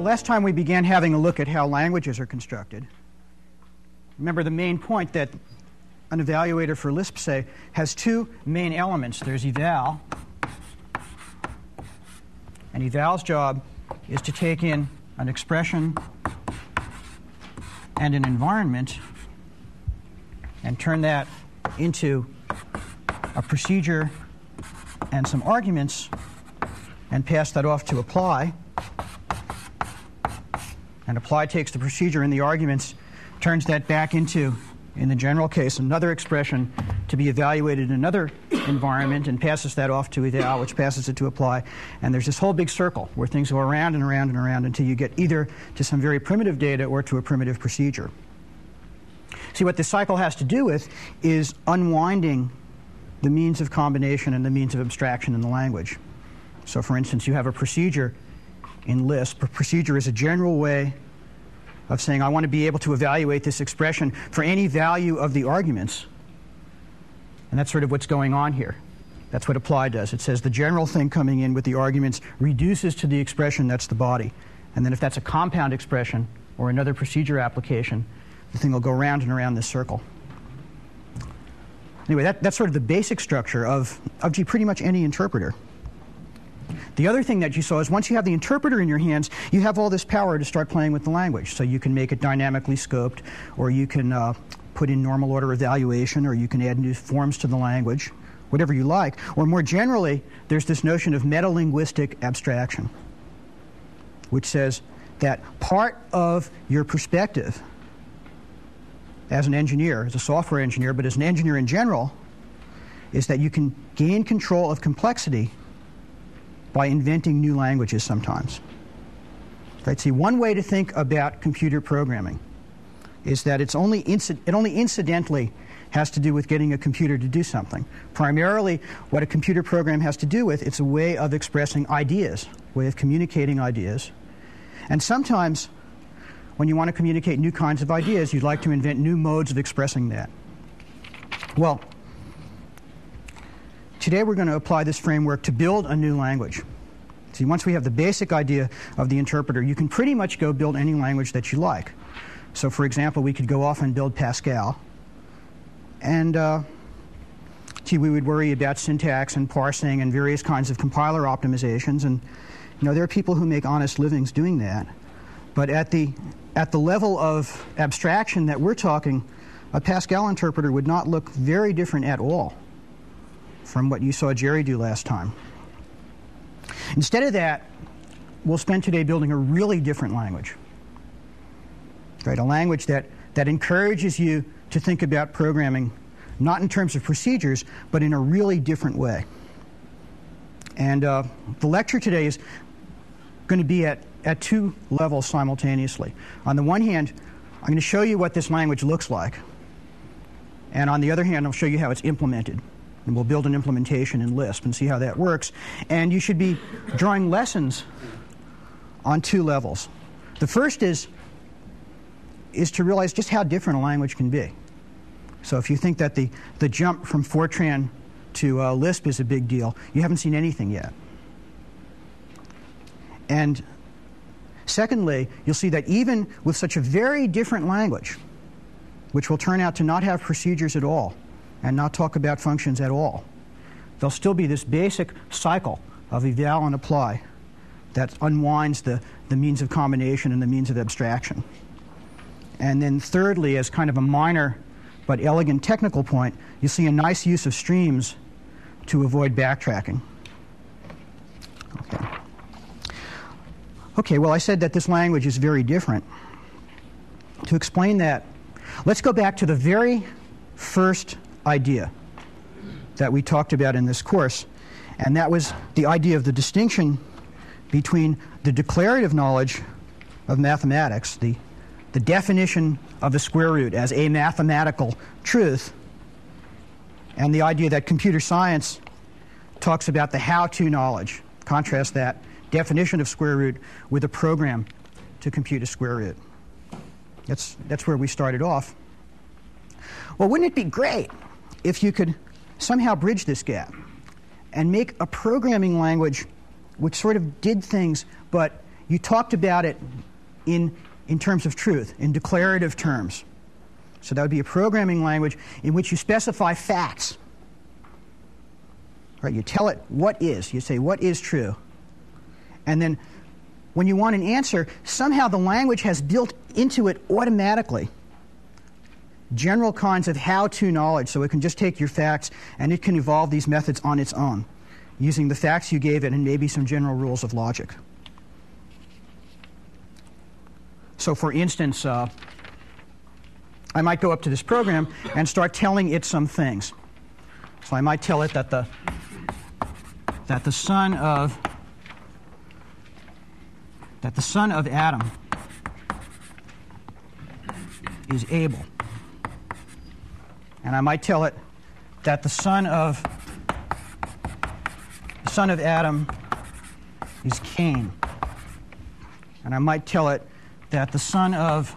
last time we began having a look at how languages are constructed. Remember the main point that an evaluator for Lisp, say, has two main elements. There's eval, and eval's job is to take in an expression and an environment and turn that into a procedure and some arguments and pass that off to apply. And apply takes the procedure and the arguments, turns that back into, in the general case, another expression to be evaluated in another environment and passes that off to eval, which passes it to apply. And there's this whole big circle where things go around and around and around until you get either to some very primitive data or to a primitive procedure. See, what this cycle has to do with is unwinding the means of combination and the means of abstraction in the language. So, for instance, you have a procedure in Lisp. A procedure is a general way of saying, I want to be able to evaluate this expression for any value of the arguments. And that's sort of what's going on here. That's what apply does. It says the general thing coming in with the arguments reduces to the expression that's the body. And then if that's a compound expression or another procedure application, the thing will go round and around this circle. Anyway, that's sort of the basic structure of pretty much any interpreter. The other thing that you saw is once you have the interpreter in your hands, you have all this power to start playing with the language. So you can make it dynamically scoped, or you can put in normal order evaluation, or you can add new forms to the language, whatever you like. Or more generally, there's this notion of metalinguistic abstraction, which says that part of your perspective as an engineer, as a software engineer, but as an engineer in general, is that you can gain control of complexity by inventing new languages sometimes. Right? See, one way to think about computer programming is that it only incidentally has to do with getting a computer to do something. Primarily, what a computer program has to do with, it's a way of expressing ideas, a way of communicating ideas. And sometimes, when you want to communicate new kinds of ideas, you'd like to invent new modes of expressing that. Well, today we're going to apply this framework to build a new language. See, once we have the basic idea of the interpreter, you can pretty much go build any language that you like. So, for example, we could go off and build Pascal. And we would worry about syntax and parsing and various kinds of compiler optimizations. And there are people who make honest livings doing that. But at the level of abstraction that we're talking, a Pascal interpreter would not look very different at all from what you saw Jerry do last time. Instead of that, we'll spend today building a really different language. Right? A language that encourages you to think about programming not in terms of procedures, but in a really different way. And the lecture today is going to be at two levels simultaneously. On the one hand, I'm going to show you what this language looks like. And on the other hand, I'll show you how it's implemented. And we'll build an implementation in Lisp and see how that works. And you should be drawing lessons on two levels. The first is to realize just how different a language can be. So if you think that the jump from Fortran to Lisp is a big deal, you haven't seen anything yet. And secondly, you'll see that even with such a very different language, which will turn out to not have procedures at all and not talk about functions at all, there'll still be this basic cycle of eval and apply that unwinds the means of combination and the means of abstraction. And then thirdly, as kind of a minor but elegant technical point, you see a nice use of streams to avoid backtracking. Okay, well, I said that this language is very different. To explain that, let's go back to the very first idea that we talked about in this course, and that was the idea of the distinction between the declarative knowledge of mathematics, the definition of the square root as a mathematical truth, and the idea that computer science talks about the how-to knowledge. Contrast that definition of square root with a program to compute a square root. That's where we started off. Well, wouldn't it be great if you could somehow bridge this gap and make a programming language which sort of did things, but you talked about it in terms of truth, in declarative terms. So that would be a programming language in which you specify facts. Right? You tell it what is. You say what is true. And then when you want an answer, somehow the language has built into it automatically general kinds of how-to knowledge, so it can just take your facts and it can evolve these methods on its own, using the facts you gave it and maybe some general rules of logic. So for instance, I might go up to this program and start telling it some things. So I might tell it that the son of Adam is able. And I might tell it that the son of Adam is Cain. And I might tell it that the son of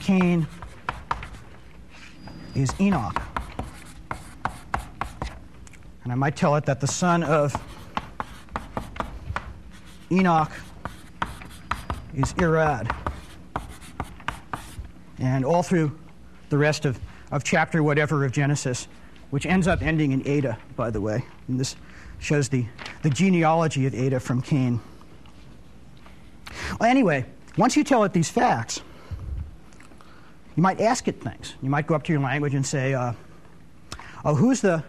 Cain is Enoch. And I might tell it that the son of Enoch is Irad. And all through the rest of chapter whatever of Genesis, which ends up ending in Ada, by the way. And this shows the genealogy of Ada from Cain. Well, anyway, once you tell it these facts, you might ask it things. You might go up to your language and say, who's the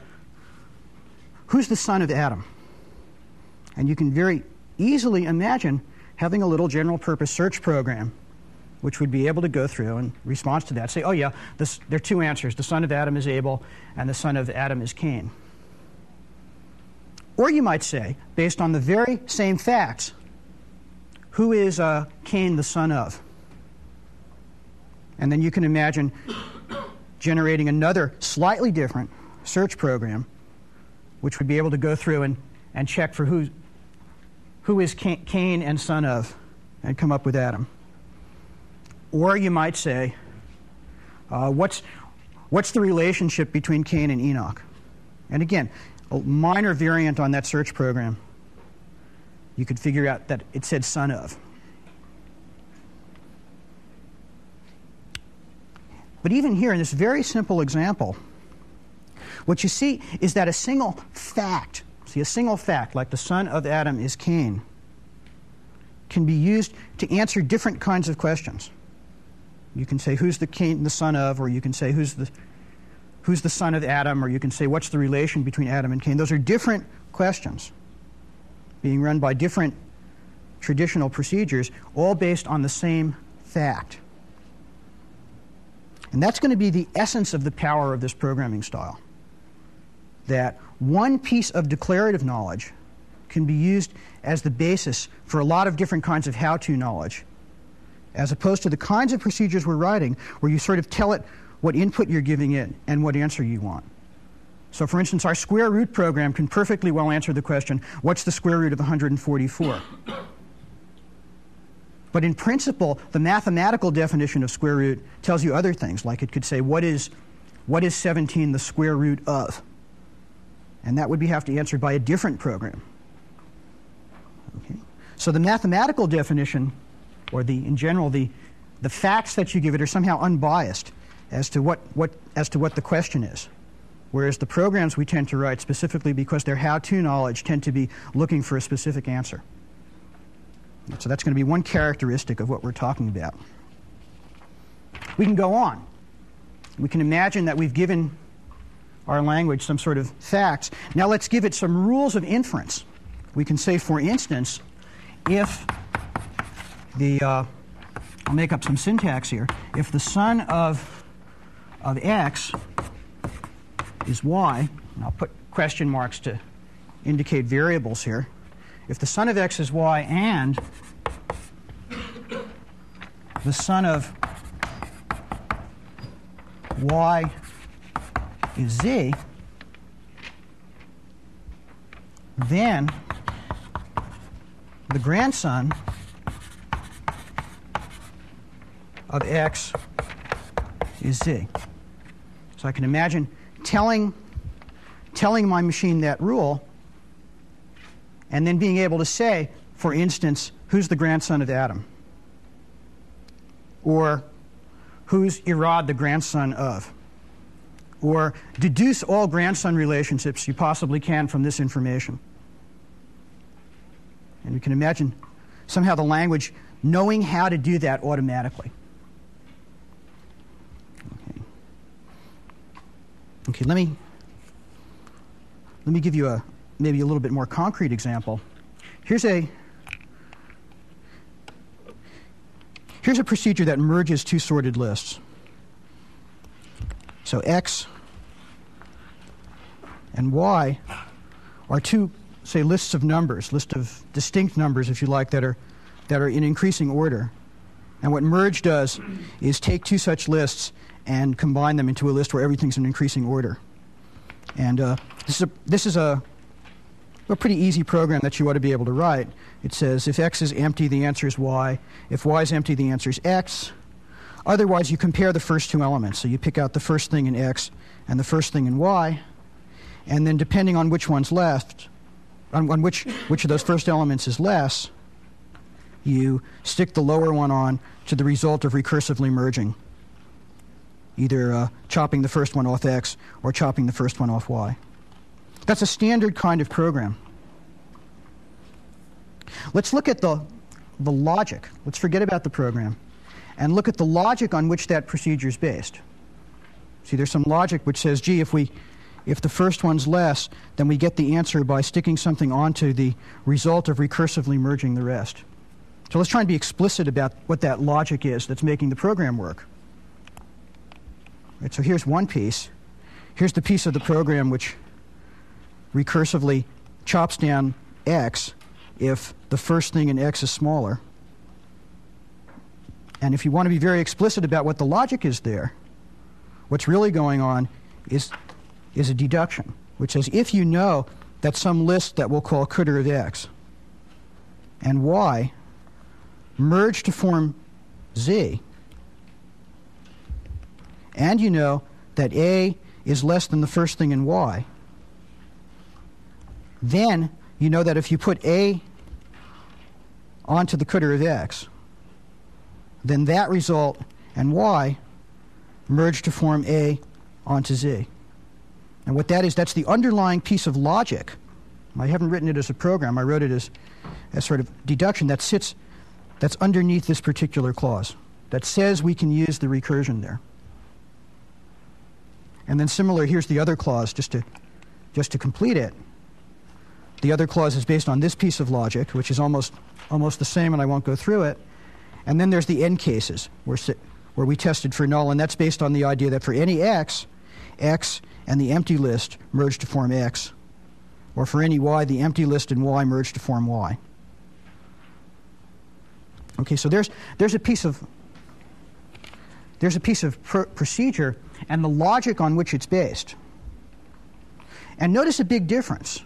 son of Adam? And you can very easily imagine having a little general purpose search program which would be able to go through in response to that, say, oh yeah, there are two answers. The son of Adam is Abel, and the son of Adam is Cain. Or you might say, based on the very same facts, who is Cain the son of? And then you can imagine generating another slightly different search program, which would be able to go through and check for who is Cain and son of, and come up with Adam. Or you might say, what's the relationship between Cain and Enoch? And again, a minor variant on that search program. You could figure out that it said son of. But even here in this very simple example, what you see is that a single fact, like the son of Adam is Cain, can be used to answer different kinds of questions. You can say, who's the Cain the son of, or you can say, who's the son of Adam, or you can say, what's the relation between Adam and Cain? Those are different questions being run by different traditional procedures, all based on the same fact. And that's going to be the essence of the power of this programming style, that one piece of declarative knowledge can be used as the basis for a lot of different kinds of how-to knowledge, as opposed to the kinds of procedures we're writing where you sort of tell it what input you're giving it and what answer you want. So for instance, our square root program can perfectly well answer the question, what's the square root of 144? But in principle, the mathematical definition of square root tells you other things, like it could say, what is 17 the square root of? And that would have to be answered by a different program. Okay. So the mathematical definition, or in general, the facts that you give it are somehow unbiased as to what the question is. Whereas the programs we tend to write, specifically because their how-to knowledge, tend to be looking for a specific answer. So that's going to be one characteristic of what we're talking about. We can go on. We can imagine that we've given our language some sort of facts. Now let's give it some rules of inference. We can say, for instance, if I'll make up some syntax here. If the son of x is y, and I'll put question marks to indicate variables here. If the son of x is y and the son of y is z, then the grandson of x is z. So I can imagine telling my machine that rule and then being able to say, for instance, who's the grandson of Adam? Or who's Irad the grandson of? Or deduce all grandson relationships you possibly can from this information. And you can imagine somehow the language knowing how to do that automatically. Okay, let me give you maybe a little bit more concrete example. Here's a procedure that merges two sorted lists. So X and Y are two, say, lists of numbers, list of distinct numbers, if you like, that are in increasing order. And what merge does is take two such lists and combine them into a list where everything's in increasing order. And this is a pretty easy program that you ought to be able to write. It says if X is empty, the answer is Y. If Y is empty, the answer is X. Otherwise, you compare the first two elements. So you pick out the first thing in X and the first thing in Y. And then depending on which one's left, on which of those first elements is less, you stick the lower one on to the result of recursively merging, either chopping the first one off X or chopping the first one off Y. That's a standard kind of program. Let's look at the logic. Let's forget about the program and look at the logic on which that procedure is based. See, there's some logic which says, gee, if the first one's less, then we get the answer by sticking something onto the result of recursively merging the rest. So let's try and be explicit about what that logic is that's making the program work. Right, so here's one piece. Here's the piece of the program which recursively chops down X if the first thing in X is smaller. And if you want to be very explicit about what the logic is there, what's really going on is a deduction, which says if you know that some list that we'll call coulter of X and Y merge to form Z, and you know that A is less than the first thing in Y, then you know that if you put A onto the coulter of X, then that result and Y merge to form A onto Z. And what that is, that's the underlying piece of logic. I haven't written it as a program. I wrote it as sort of deduction that's underneath this particular clause that says we can use the recursion there. And then similar, here's the other clause just to complete it. The other clause is based on this piece of logic, which is almost the same, and I won't go through it. And then there's the end cases where we tested for null, and that's based on the idea that for any X, X and the empty list merge to form X, or for any Y, the empty list and Y merge to form Y. Okay, so there's a piece of procedure and the logic on which it's based. And notice a big difference.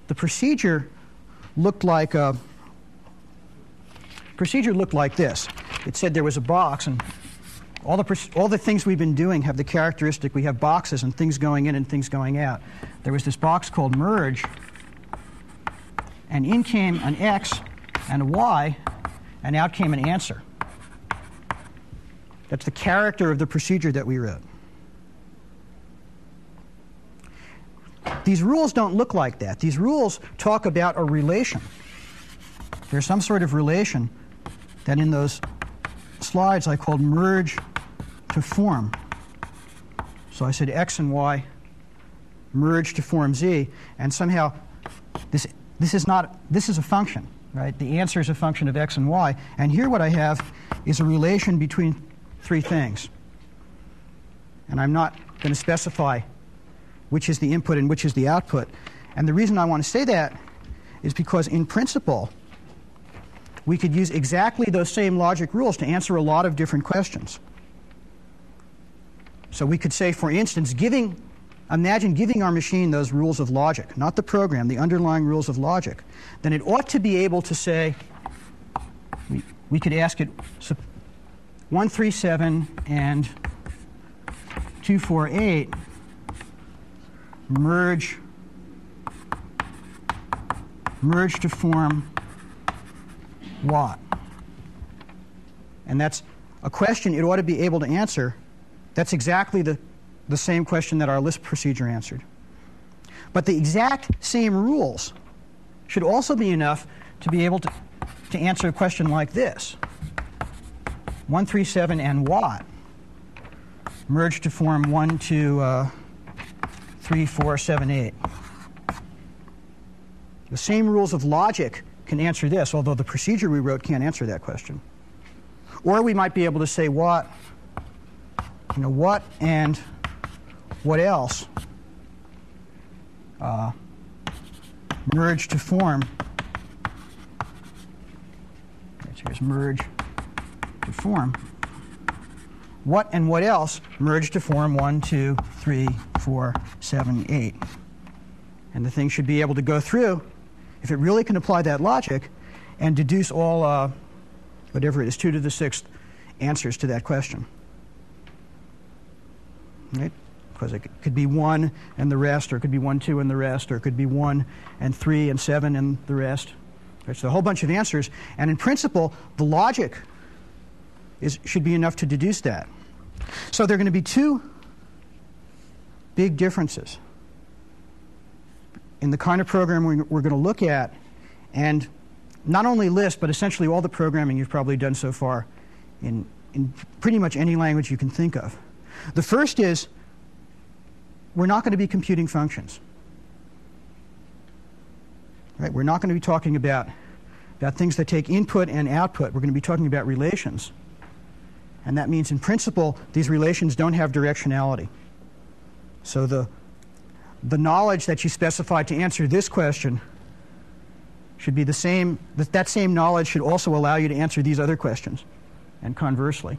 The procedure looked like this. It said there was a box, and all the things we've been doing have the characteristic we have boxes and things going in and things going out. There was this box called merge, and in came an X and a Y, and out came an answer. That's the character of the procedure that we wrote. These rules don't look like that. These rules talk about a relation. There's some sort of relation that in those slides I called merge to form. So I said X and Y merge to form Z, and somehow this is a function, right? The answer is a function of X and Y, and here what I have is a relation between three things. And I'm not going to specify which is the input and which is the output. And the reason I want to say that is because in principle, we could use exactly those same logic rules to answer a lot of different questions. So we could say, for instance, imagine giving our machine those rules of logic, not the program, the underlying rules of logic. Then it ought to be able to say, we could ask it, 137 and 248 merge merge to form what? And that's a question it ought to be able to answer. That's exactly the same question that our Lisp procedure answered. But the exact same rules should also be enough to be able to answer a question like this. 137 and what merge to form 1, 2, 3, 4, 7, 8. The same rules of logic can answer this, although the procedure we wrote can't answer that question. Or we might be able to say what and what else merge to form. Here's merge to form. What and what else merge to form 1, 2, 3, 4, 7, 8. And the thing should be able to go through, if it really can apply that logic, and deduce all, whatever it is, 2 to the 6th answers to that question. Right? Because it could be 1 and the rest, or it could be 1, 2 and the rest, or it could be 1 and 3 and 7 and the rest. Right? So a whole bunch of answers. And in principle, the logic should be enough to deduce that. So there are going to be two big differences in the kind of program we're going to look at, and not only Lisp, but essentially all the programming you've probably done so far in pretty much any language you can think of. The first is we're not going to be computing functions. Right? We're not going to be talking about things that take input and output. We're going to be talking about relations. And that means, in principle, these relations don't have directionality. So the knowledge that you specified to answer this question should be the same. That same knowledge should also allow you to answer these other questions, and conversely.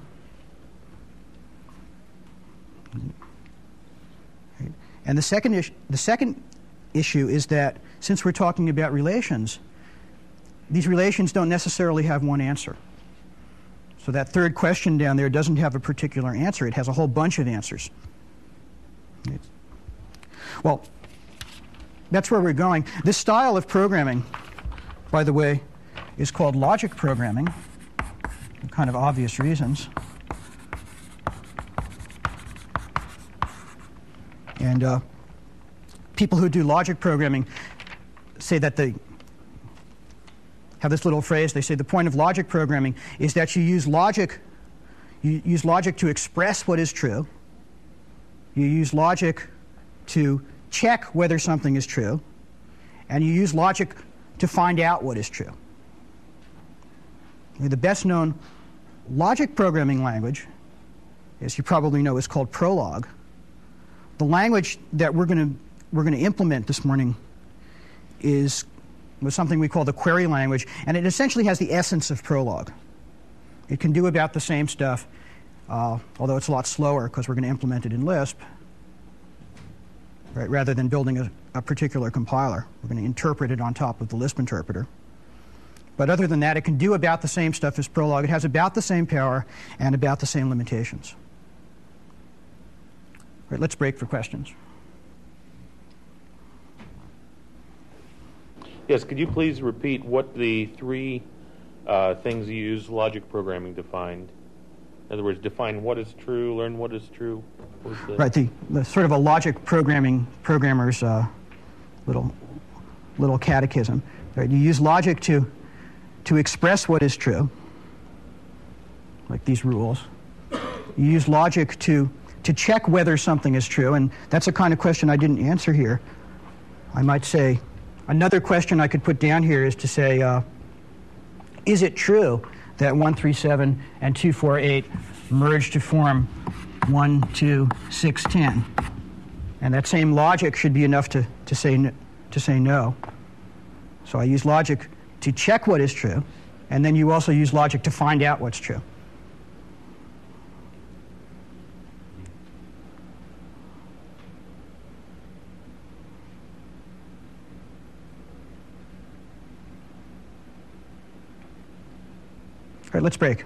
And the second issue is that since we're talking about relations, these relations don't necessarily have one answer. So that third question down there doesn't have a particular answer. It has a whole bunch of answers. Well, that's where we're going. This style of programming, by the way, is called logic programming, for kind of obvious reasons. And people who do logic programming say that they have this little phrase. They say the point of logic programming is that you use logic to express what is true. You use logic to check whether something is true, and you use logic to find out what is true. The best known logic programming language, as you probably know, is called Prolog. The language that we're going to implement this morning was something we call the query language, and it essentially has the essence of Prolog. It can do about the same stuff, although it's a lot slower because we're going to implement it in Lisp, right, rather than building a particular compiler. We're going to interpret it on top of the Lisp interpreter. But other than that, it can do about the same stuff as Prolog. It has about the same power and about the same limitations. Right, let's break for questions. Yes, could you please repeat what the three things you use logic programming to find? In other words, define what is true, learn what is true. Right, the sort of a logic programmer's little catechism. Right, you use logic to express what is true, like these rules. You use logic to check whether something is true, and that's a kind of question I didn't answer here. I might say, another question I could put down here is to say, is it true that 137 and 248 merge to form 1, 2, 6, 10? And that same logic should be enough to say no. So I use logic to check what is true, and then you also use logic to find out what's true. All right, let's break.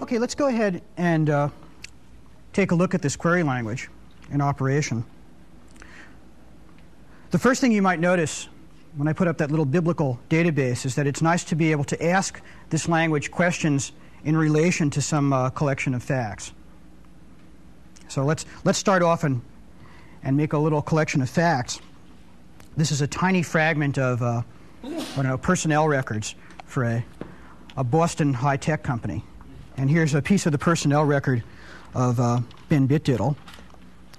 Okay, let's go ahead and take a look at this query language in operation. The first thing you might notice when I put up that little biblical database is that it's nice to be able to ask this language questions in relation to some collection of facts. So let's start off and make a little collection of facts. This is a tiny fragment of personnel records for a Boston high-tech company. And here's a piece of the personnel record of Ben Bitdiddle.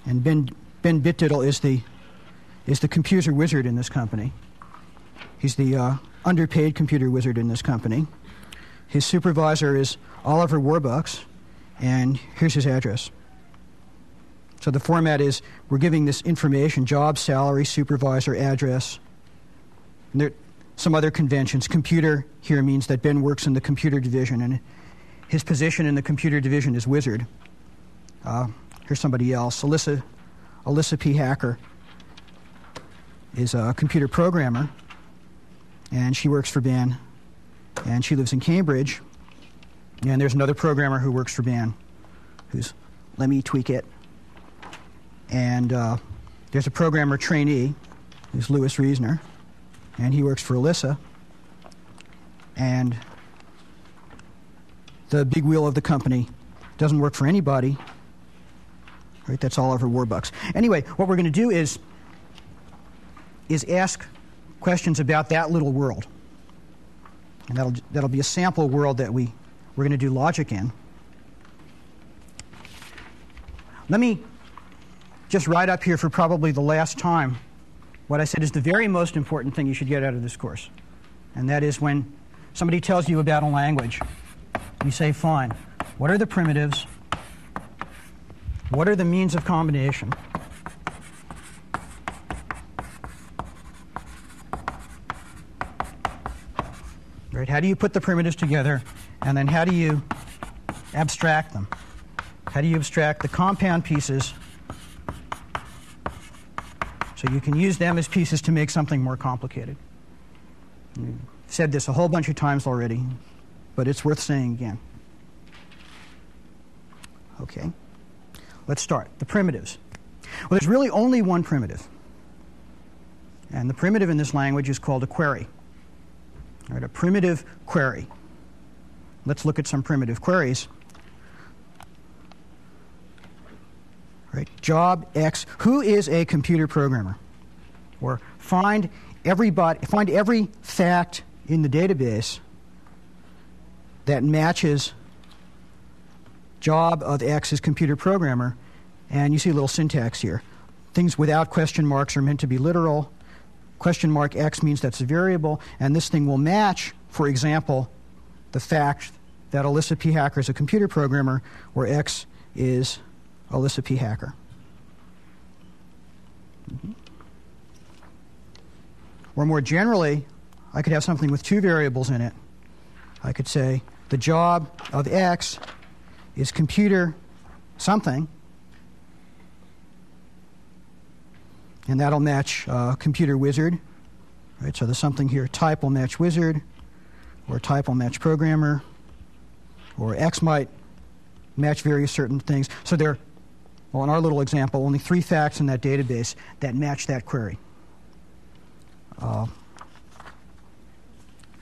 And Ben Bitdiddle is the computer wizard in this company. He's the underpaid computer wizard in this company. His supervisor is Oliver Warbucks, and here's his address. So the format is we're giving this information: job, salary, supervisor, address. And there are some other conventions. Computer here means that Ben works in the computer division, and his position in the computer division is wizard. Here's somebody else. Alyssa P. Hacker is a computer programmer, and she works for Ben, and she lives in Cambridge. And there's another programmer who works for Ben, who's, let me tweak it. And there's a programmer trainee, who's Louis Reisner, and he works for Alyssa. And the big wheel of the company doesn't work for anybody. Right, that's Oliver Warbucks. Anyway, what we're going to do is ask questions about that little world. And that'll be a sample world that we're going to do logic in. Let me just write up here for probably the last time what I said is the very most important thing you should get out of this course. And that is when somebody tells you about a language, you say, fine, what are the primitives? What are the means of combination? Right? How do you put the primitives together? And then how do you abstract them? How do you abstract the compound pieces so you can use them as pieces to make something more complicated? I've said this a whole bunch of times already, but it's worth saying again. Okay. Let's start. The primitives. Well, there's really only one primitive. And the primitive in this language is called a query. All right, a primitive query. Let's look at some primitive queries. Right, job X. Who is a computer programmer? Or find every fact in the database that matches job of X as computer programmer, and you see a little syntax here. Things without question marks are meant to be literal. Question mark X means that's a variable, and this thing will match, for example, the fact that Alyssa P. Hacker is a computer programmer, where X is Alyssa P. Hacker. Or more generally, I could have something with two variables in it. I could say the job of X is computer something, and that'll match computer wizard. Right, so there's something here. Type will match wizard, or type will match programmer, or X might match various certain things. So there are, well, in our little example, only 3 facts in that database that match that query.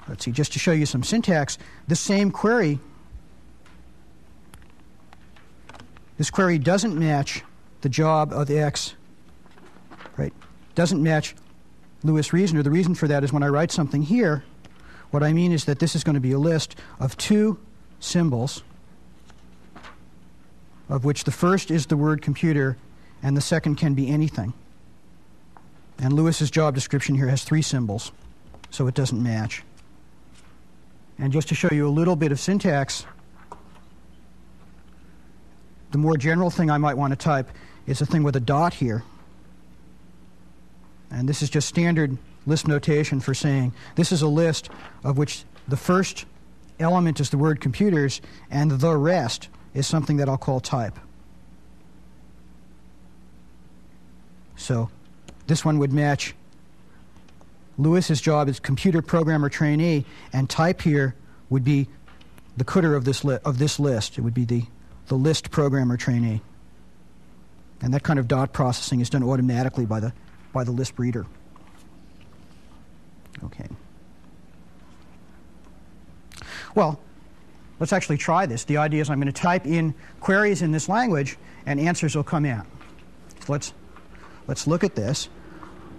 Let's see, just to show you some syntax, the same query, this query doesn't match the job of X, right? Doesn't match Louis Reisner. The reason for that is when I write something here, what I mean is that this is going to be a list of 2 symbols, of which the first is the word computer and the second can be anything. And Louis's job description here has 3 symbols, so it doesn't match. And just to show you a little bit of syntax, the more general thing I might want to type is a thing with a dot here. And this is just standard list notation for saying this is a list of which the first element is the word computers and the rest is something that I'll call type. So this one would match Louis's job as computer programmer trainee, and type here would be the cooter of this list. It would be the list programmer trainee. And that kind of dot processing is done automatically by the Lisp reader. Okay. Well, let's actually try this. The idea is I'm going to type in queries in this language, and answers will come out. So let's look at this.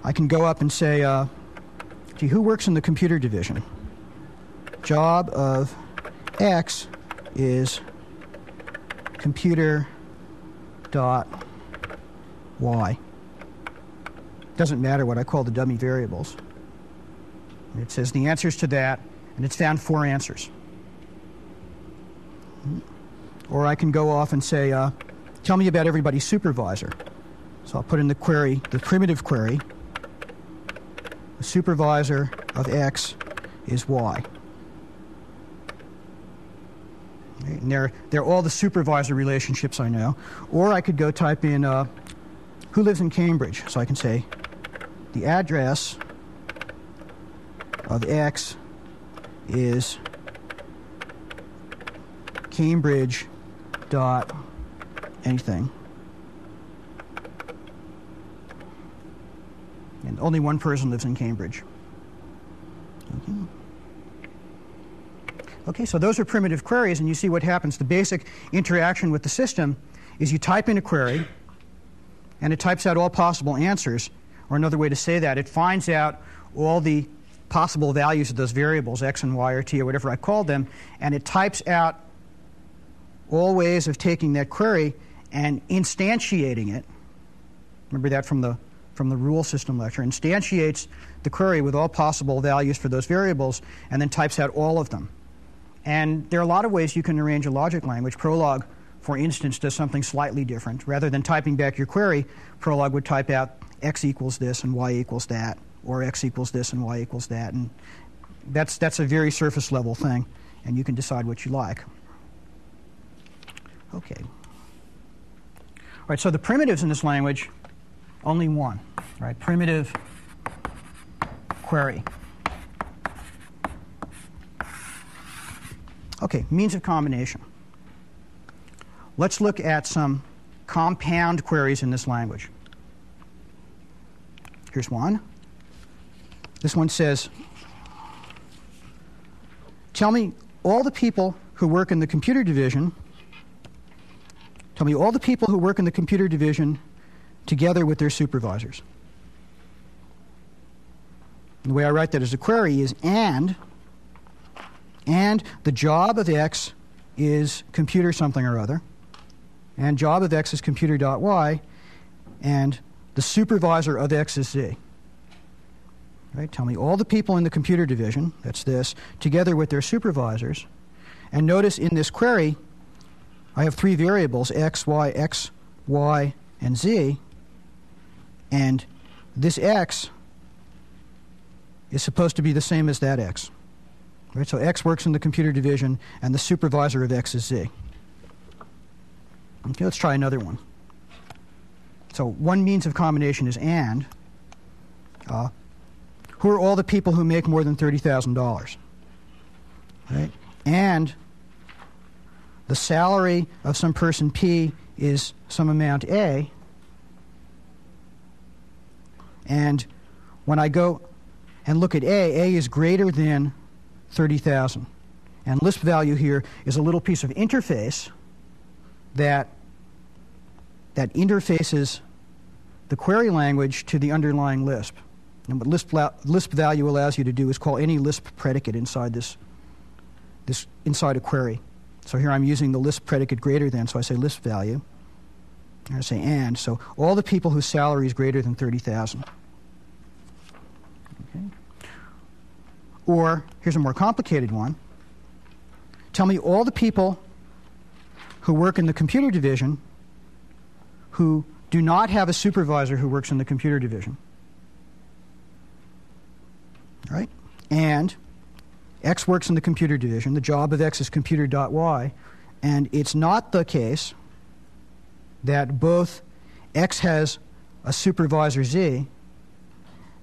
I can go up and say, gee, who works in the computer division? Job of X is computer dot Y. Doesn't matter what I call the dummy variables. It says the answers to that, and it's found 4 answers. Or I can go off and say, tell me about everybody's supervisor. So I'll put in the query, the primitive query. The supervisor of X is Y. Right, and they're all the supervisor relationships I know. Or I could go type in who lives in Cambridge. So I can say the address of X is Cambridge dot anything. And only one person lives in Cambridge. Okay, so those are primitive queries, and you see what happens. The basic interaction with the system is you type in a query, and it types out all possible answers. Or another way to say that, it finds out all the possible values of those variables, x and y or t or whatever I called them, and it types out all ways of taking that query and instantiating it. Remember that from the rule system lecture. Instantiates the query with all possible values for those variables, and then types out all of them. And there are a lot of ways you can arrange a logic language. Prolog, for instance, does something slightly different. Rather than typing back your query, Prolog would type out x equals this and y equals that, or x equals this and y equals that. And that's a very surface level thing, and you can decide what you like. Okay. All right, so the primitives in this language, only one. Right? Primitive query. Okay, means of combination. Let's look at some compound queries in this language. Here's one. This one says, tell me all the people who work in the computer division. Tell me all the people who work in the computer division together with their supervisors. And the way I write that as a query is and the job of X is computer something or other, and job of X is computer.y, and the supervisor of X is Z. Right? Tell me all the people in the computer division, that's this, together with their supervisors. And notice in this query, I have 3 variables, X, Y, and Z. And this X is supposed to be the same as that X. Right? So X works in the computer division, and the supervisor of X is Z. Okay, let's try another one. So one means of combination is and. Who are all the people who make more than $30,000? Right? And the salary of some person P is some amount A. And when I go and look at A is greater than 30,000. And Lisp value here is a little piece of interface that interfaces the query language to the underlying Lisp. And what Lisp value allows you to do is call any Lisp predicate inside inside a query. So here I'm using the Lisp predicate greater than, so I say Lisp value. And I say and, so all the people whose salary is greater than 30,000. Okay. Or here's a more complicated one. Tell me all the people who work in the computer division who do not have a supervisor who works in the computer division. Right? And X works in the computer division. The job of X is computer.y. And it's not the case that both X has a supervisor Z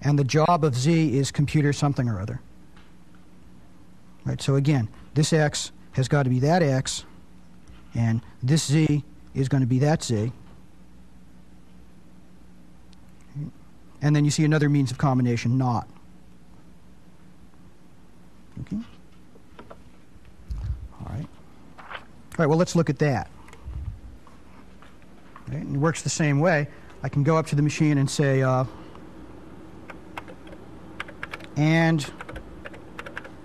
and the job of Z is computer something or other. Right? So again, this X has got to be that x, and this z is going to be that z. And then you see another means of combination, not. Okay. All right. All right, well, let's look at that. Right, and it works the same way. I can go up to the machine and say, and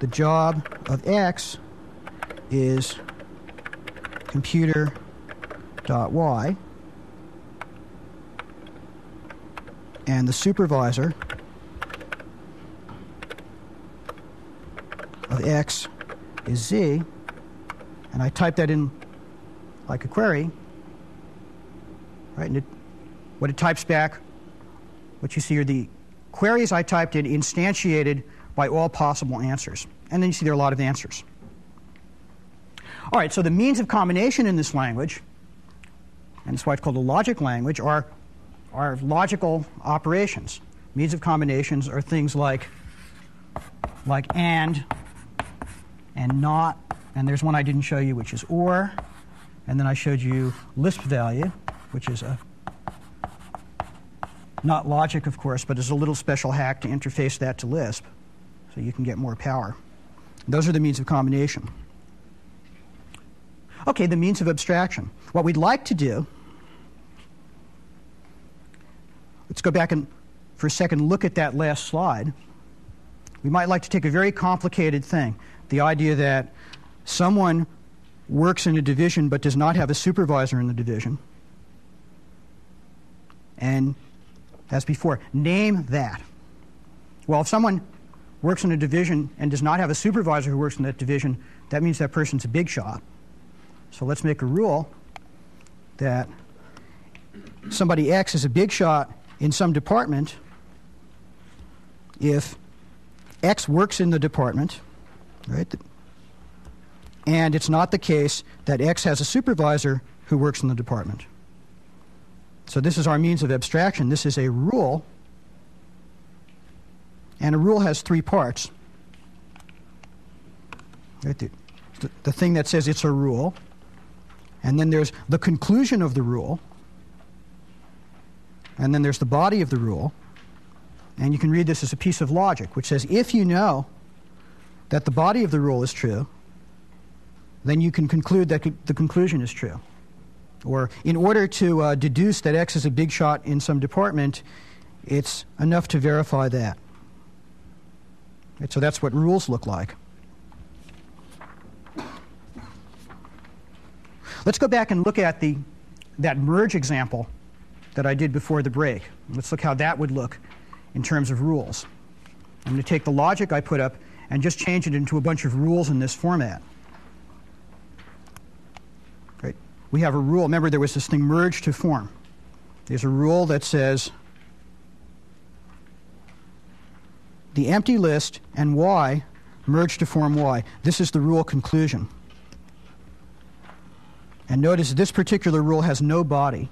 the job of x is computer.y, and the supervisor of x is z, and I type that in like a query, right? And what it types back, what you see are the queries I typed in instantiated by all possible answers. And then you see there are a lot of answers. All right, so the means of combination in this language, and that's why it's called a logic language, are logical operations. Means of combinations are things like and not, and there's one I didn't show you, which is or, and then I showed you Lisp value, which is not logic, of course, but is a little special hack to interface that to Lisp, so you can get more power. Those are the means of combination. Okay, the means of abstraction. What we'd like to do, let's go back and for a second look at that last slide. We might like to take a very complicated thing, the idea that someone works in a division but does not have a supervisor in the division, and as before, name that. Well, if someone works in a division and does not have a supervisor who works in that division, that means that person's a big shot. So let's make a rule that somebody X is a big shot in some department if X works in the department, right? And it's not the case that X has a supervisor who works in the department. So this is our means of abstraction. This is a rule, and a rule has three parts. Right? The thing that says it's a rule, and then there's the conclusion of the rule, and then there's the body of the rule, and you can read this as a piece of logic, which says if you know that the body of the rule is true, then you can conclude that the conclusion is true. Or in order to deduce that X is a big shot in some department, it's enough to verify that. Right, so that's what rules look like. Let's go back and look at that merge example that I did before the break. Let's look how that would look in terms of rules. I'm going to take the logic I put up and just change it into a bunch of rules in this format. Right? We have a rule. Remember, there was this thing merge to form. There's a rule that says the empty list and Y merge to form Y. This is the rule conclusion. And notice this particular rule has no body.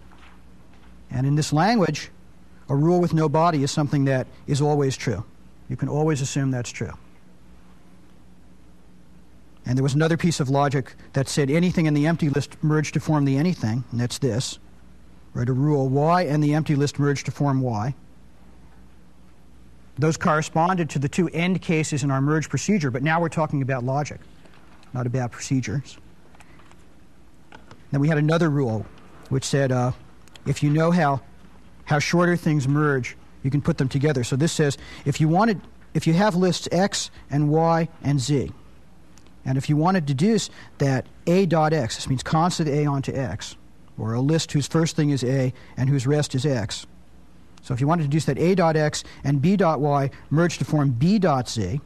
And in this language, a rule with no body is something that is always true. You can always assume that's true. And there was another piece of logic that said anything in the empty list merge to form the anything, and that's this. Right, a rule Y and the empty list merge to form Y. Those corresponded to the two end cases in our merge procedure, but now we're talking about logic, not about procedures. Then we had another rule which said if you know how shorter things merge, you can put them together. So this says if you have lists X and Y and Z, and if you want to deduce that A dot X, this means constant A onto X, or a list whose first thing is A and whose rest is X. So if you want to deduce that A dot X and B dot Y merge to form B dot Z,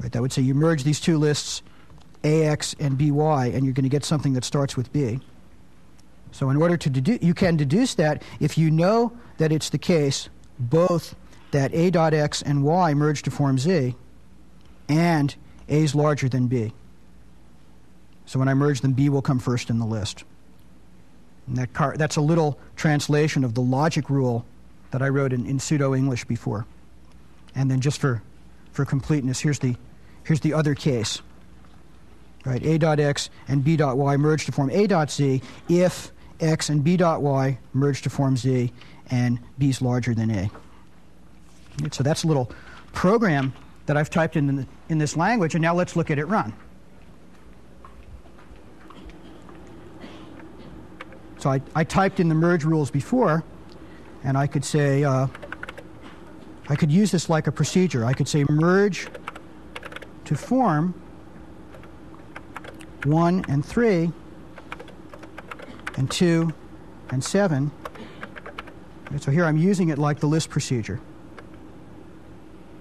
right, that would say you merge these two lists, AX and BY, and you're going to get something that starts with B. So in order to deduce, you can deduce that if you know that it's the case both that A dot X and Y merge to form Z, and A is larger than B. So when I merge them, B will come first in the list. And that's a little translation of the logic rule that I wrote in pseudo-English before. And then just for completeness, here's the here's the other case. Right, a dot x and b dot y merge to form a dot z if x and b dot y merge to form z and b is larger than a. Right, so that's a little program that I've typed in this language, and now let's look at it run. So I typed in the merge rules before, and I could say, I could use this like a procedure. I could say merge to form 1 and 3 and 2 and 7. And so here I'm using it like the list procedure.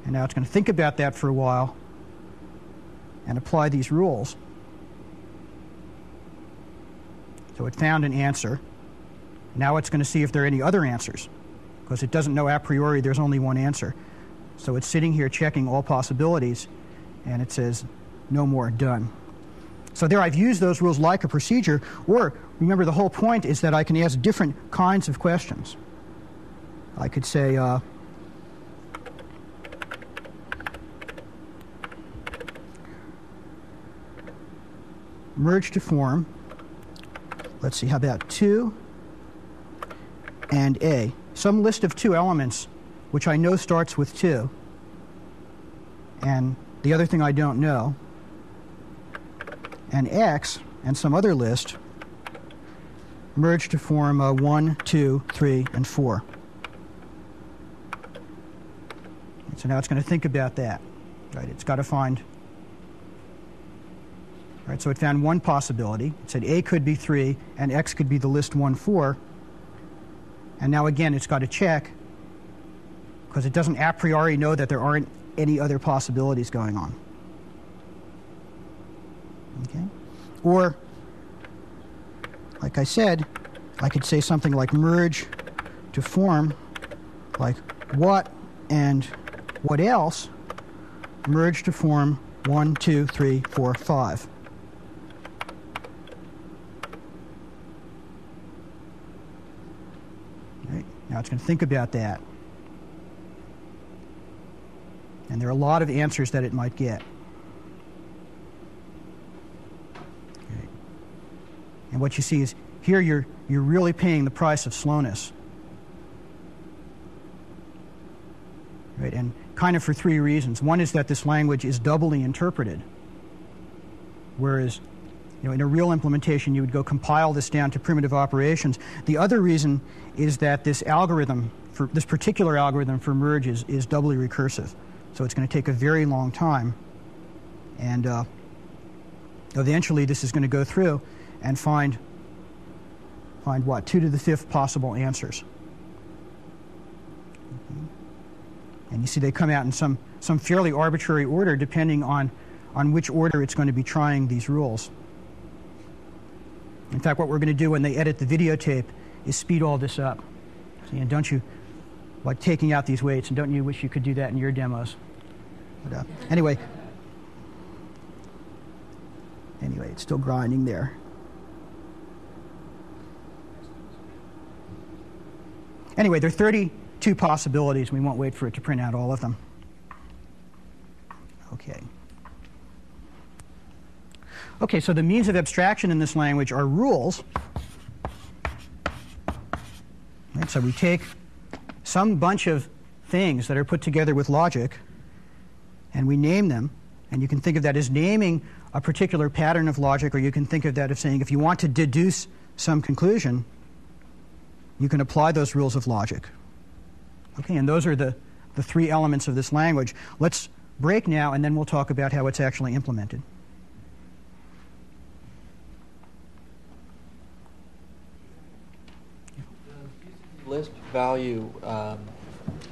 And now it's going to think about that for a while and apply these rules. So it found an answer. Now it's going to see if there are any other answers, because it doesn't know a priori there's only one answer. So it's sitting here checking all possibilities, and it says no more, done. So there I've used those rules like a procedure, or remember the whole point is that I can ask different kinds of questions. I could say, merge to form, let's see, how about 2 and a. Some list of 2 elements, which I know starts with 2, and the other thing I don't know, and x, and some other list, merge to form 1, 2, 3, and 4. So now it's going to think about that. Right? It's got to find. Right, so it found one possibility. It said a could be 3, and x could be the list 1, 4. And now again, it's got to check, because it doesn't a priori know that there aren't any other possibilities going on. Okay? Or, like I said, I could say something like merge to form, like what and what else, merge to form 1, 2, 3, 4, 5. Right? Now it's going to think about that. And there are a lot of answers that it might get. Okay. And what you see is here you're really paying the price of slowness. Right? And kind of for 3 reasons. One is that this language is doubly interpreted, whereas in a real implementation you would go compile this down to primitive operations. The other reason is that this particular algorithm for merge is doubly recursive. So it's going to take a very long time, and eventually this is going to go through and find what, 2 to the 5th possible answers. Okay. And you see they come out in some fairly arbitrary order depending on which order it's going to be trying these rules. In fact, what we're going to do when they edit the videotape is speed all this up. See, and don't you like taking out these weights, and don't you wish you could do that in your demos? But, anyway, it's still grinding there. Anyway, there are 32 possibilities. We won't wait for it to print out all of them. Okay, so the means of abstraction in this language are rules. Right, so we take some bunch of things that are put together with logic, and we name them. And you can think of that as naming a particular pattern of logic, or you can think of that as saying if you want to deduce some conclusion, you can apply those rules of logic. Okay, and those are the 3 elements of this language. Let's break now, and then we'll talk about how it's actually implemented. Lisp value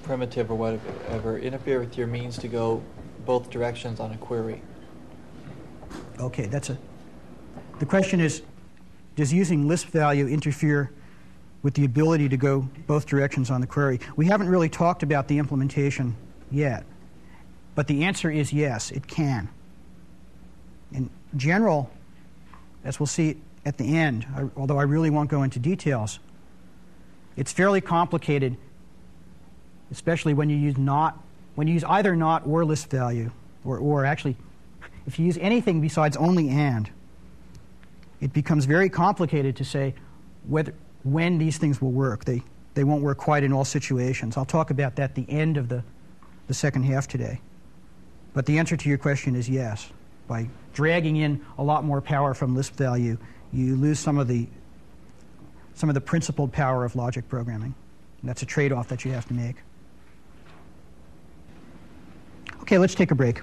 primitive or whatever interfere with your means to go both directions on a query? Okay, the question is, does using Lisp value interfere with the ability to go both directions on the query? We haven't really talked about the implementation yet, but the answer is yes, it can. In general, as we'll see at the end, although I really won't go into details, it's fairly complicated, especially when you use either not or Lisp value, or actually if you use anything besides only and, it becomes very complicated to say when these things will work. They won't work quite in all situations. I'll talk about that at the end of the second half today. But the answer to your question is yes. By dragging in a lot more power from Lisp value, you lose some of the principled power of logic programming. And that's a trade-off that you have to make. Okay, let's take a break.